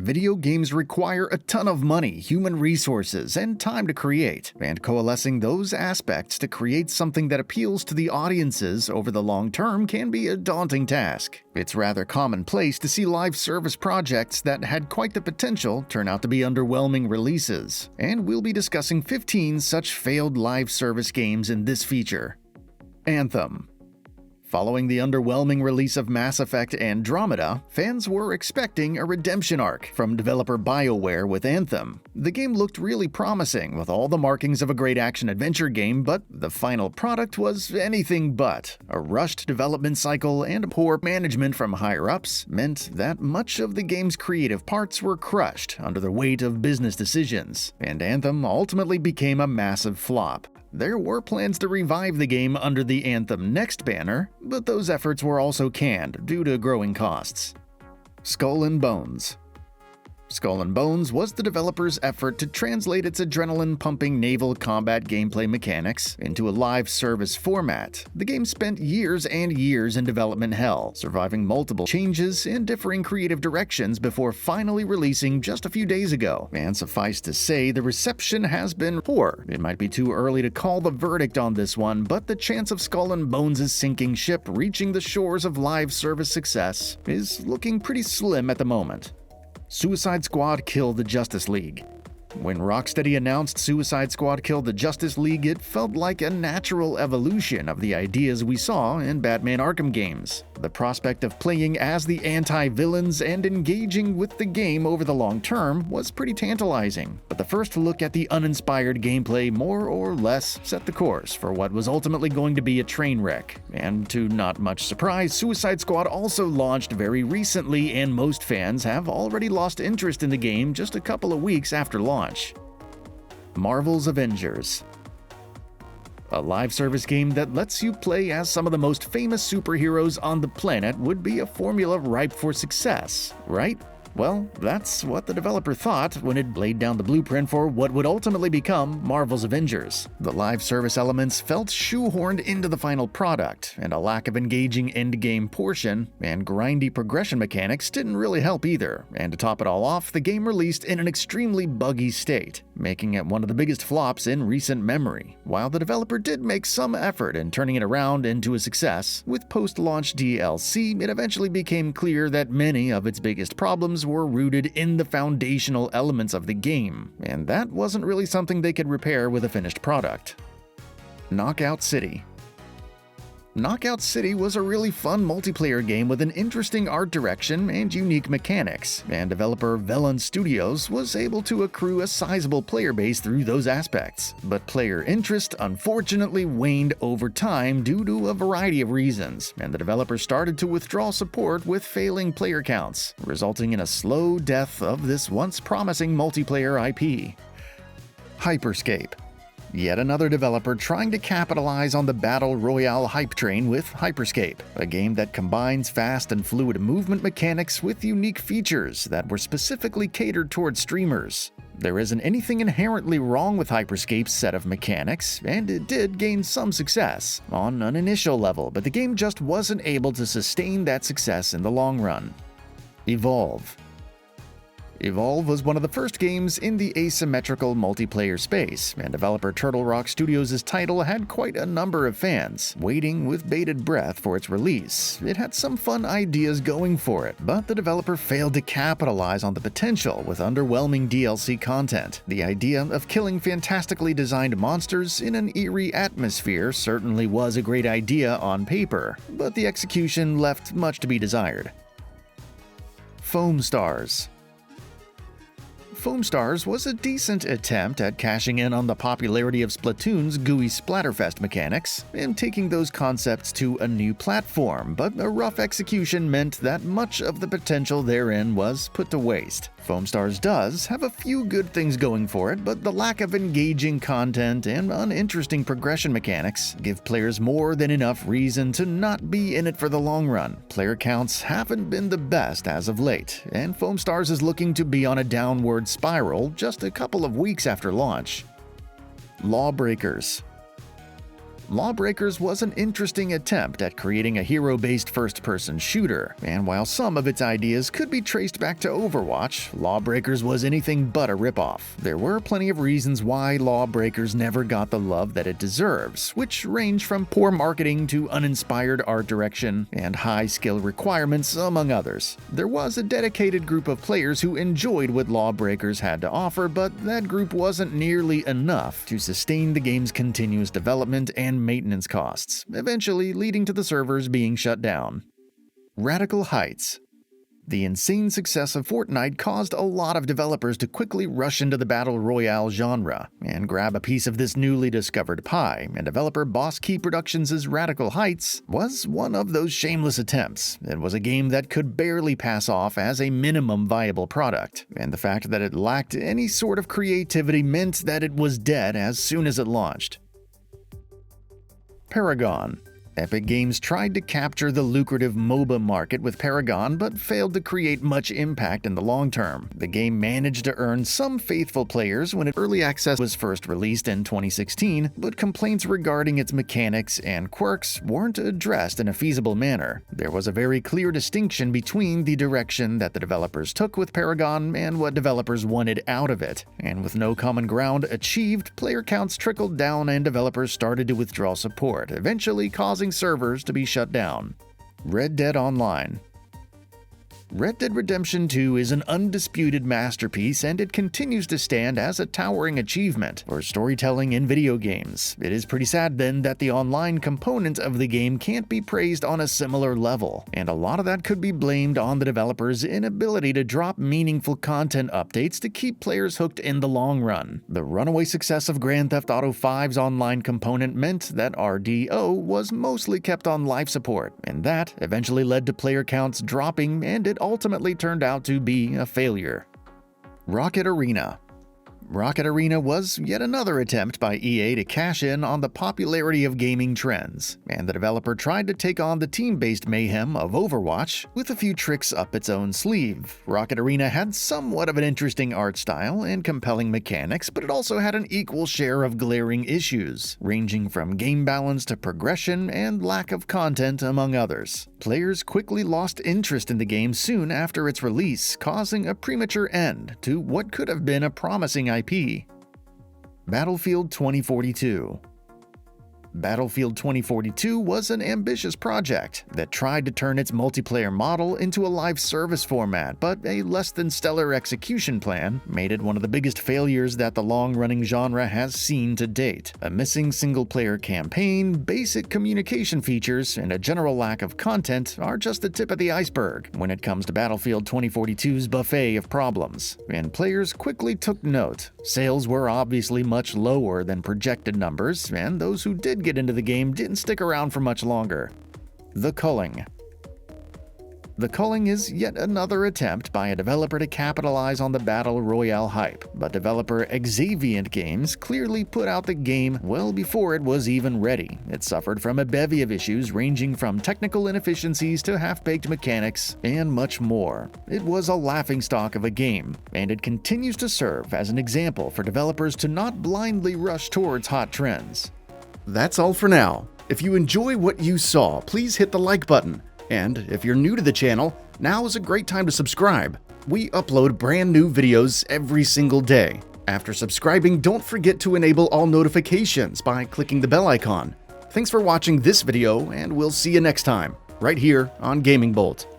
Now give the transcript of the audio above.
Video games require a ton of money, human resources, and time to create, and coalescing those aspects to create something that appeals to the audiences over the long term can be a daunting task. It's rather commonplace to see live service projects that had quite the potential turn out to be underwhelming releases, and we'll be discussing 15 such failed live service games in this feature. Anthem. Following the underwhelming release of Mass Effect Andromeda, fans were expecting a redemption arc from developer BioWare with Anthem. The game looked really promising with all the markings of a great action-adventure game, but the final product was anything but. A rushed development cycle and poor management from higher-ups meant that much of the game's creative parts were crushed under the weight of business decisions, and Anthem ultimately became a massive flop. There were plans to revive the game under the Anthem Next banner, but those efforts were also canned due to growing costs. Skull and Bones. Skull and Bones was the developer's effort to translate its adrenaline-pumping naval combat gameplay mechanics into a live service format. The game spent years and years in development hell, surviving multiple changes and differing creative directions before finally releasing just a few days ago. And suffice to say, the reception has been poor. It might be too early to call the verdict on this one, but the chance of Skull and Bones' sinking ship reaching the shores of live service success is looking pretty slim at the moment. Suicide Squad killed the Justice League. When Rocksteady announced Suicide Squad killed the Justice League, it felt like a natural evolution of the ideas we saw in Batman Arkham games. The prospect of playing as the anti-villains and engaging with the game over the long term was pretty tantalizing, but the first look at the uninspired gameplay more or less set the course for what was ultimately going to be a train wreck. And to not much surprise, Suicide Squad also launched very recently, and most fans have already lost interest in the game just a couple of weeks after launch. Marvel's Avengers. A live service game that lets you play as some of the most famous superheroes on the planet would be a formula ripe for success, right? Well, that's what the developer thought when it laid down the blueprint for what would ultimately become Marvel's Avengers. The live service elements felt shoehorned into the final product, and a lack of engaging endgame portion and grindy progression mechanics didn't really help either. And to top it all off, the game released in an extremely buggy state, making it one of the biggest flops in recent memory. While the developer did make some effort in turning it around into a success, with post-launch DLC, it eventually became clear that many of its biggest problems were rooted in the foundational elements of the game, and that wasn't really something they could repair with a finished product. Knockout City. Knockout City was a really fun multiplayer game with an interesting art direction and unique mechanics, and developer Velan Studios was able to accrue a sizable player base through those aspects. But player interest unfortunately waned over time due to a variety of reasons, and the developer started to withdraw support with failing player counts, resulting in a slow death of this once promising multiplayer IP. Hyperscape. Yet another developer trying to capitalize on the Battle Royale hype train with Hyperscape, a game that combines fast and fluid movement mechanics with unique features that were specifically catered towards streamers. There isn't anything inherently wrong with Hyperscape's set of mechanics, and it did gain some success on an initial level, but the game just wasn't able to sustain that success in the long run. Evolve. Evolve was one of the first games in the asymmetrical multiplayer space, and developer Turtle Rock Studios' title had quite a number of fans, waiting with bated breath for its release. It had some fun ideas going for it, but the developer failed to capitalize on the potential with underwhelming DLC content. The idea of killing fantastically designed monsters in an eerie atmosphere certainly was a great idea on paper, but the execution left much to be desired. Foamstars. Foamstars was a decent attempt at cashing in on the popularity of Splatoon's gooey splatterfest mechanics and taking those concepts to a new platform, but a rough execution meant that much of the potential therein was put to waste. Foamstars does have a few good things going for it, but the lack of engaging content and uninteresting progression mechanics give players more than enough reason to not be in it for the long run. Player counts haven't been the best as of late, and Foamstars is looking to be on a downward spiral just a couple of weeks after launch. LawBreakers. LawBreakers was an interesting attempt at creating a hero-based first-person shooter, and while some of its ideas could be traced back to Overwatch, LawBreakers was anything but a ripoff. There were plenty of reasons why LawBreakers never got the love that it deserves, which range from poor marketing to uninspired art direction and high skill requirements, among others. There was a dedicated group of players who enjoyed what LawBreakers had to offer, but that group wasn't nearly enough to sustain the game's continuous development and maintenance costs, eventually leading to the servers being shut down. Radical Heights. The insane success of Fortnite caused a lot of developers to quickly rush into the battle royale genre and grab a piece of this newly discovered pie, and developer Boss Key Productions' Radical Heights was one of those shameless attempts. It was a game that could barely pass off as a minimum viable product, and the fact that it lacked any sort of creativity meant that it was dead as soon as it launched. Paragon. Epic Games tried to capture the lucrative MOBA market with Paragon, but failed to create much impact in the long term. The game managed to earn some faithful players when early access was first released in 2016, but complaints regarding its mechanics and quirks weren't addressed in a feasible manner. There was a very clear distinction between the direction that the developers took with Paragon and what developers wanted out of it, and with no common ground achieved, player counts trickled down and developers started to withdraw support, eventually causing servers to be shut down. Red Dead Online. Red Dead Redemption 2 is an undisputed masterpiece, and it continues to stand as a towering achievement for storytelling in video games. It is pretty sad then that the online component of the game can't be praised on a similar level, and a lot of that could be blamed on the developers' inability to drop meaningful content updates to keep players hooked in the long run. The runaway success of Grand Theft Auto V's online component meant that RDO was mostly kept on life support, and that eventually led to player counts dropping, and it ultimately turned out to be a failure. Rocket Arena. Rocket Arena was yet another attempt by EA to cash in on the popularity of gaming trends, and the developer tried to take on the team-based mayhem of Overwatch with a few tricks up its own sleeve. Rocket Arena had somewhat of an interesting art style and compelling mechanics, but it also had an equal share of glaring issues, ranging from game balance to progression and lack of content, among others. Players quickly lost interest in the game soon after its release, causing a premature end to what could have been a promising IP. Battlefield 2042. Battlefield 2042 was an ambitious project that tried to turn its multiplayer model into a live service format, but a less-than-stellar execution plan made it one of the biggest failures that the long-running genre has seen to date. A missing single-player campaign, basic communication features, and a general lack of content are just the tip of the iceberg when it comes to Battlefield 2042's buffet of problems, and players quickly took note. Sales were obviously much lower than projected numbers, and those who did get into the game didn't stick around for much longer. The Culling. The Culling is yet another attempt by a developer to capitalize on the Battle Royale hype, but developer Xavient Games clearly put out the game well before it was even ready. It suffered from a bevy of issues ranging from technical inefficiencies to half-baked mechanics and much more. It was a laughingstock of a game, and it continues to serve as an example for developers to not blindly rush towards hot trends. That's all for now. If you enjoy what you saw, please hit the like button. And if you're new to the channel, now is a great time to subscribe. We upload brand new videos every single day. After subscribing, don't forget to enable all notifications by clicking the bell icon. Thanks for watching this video, and we'll see you next time, right here on GamingBolt.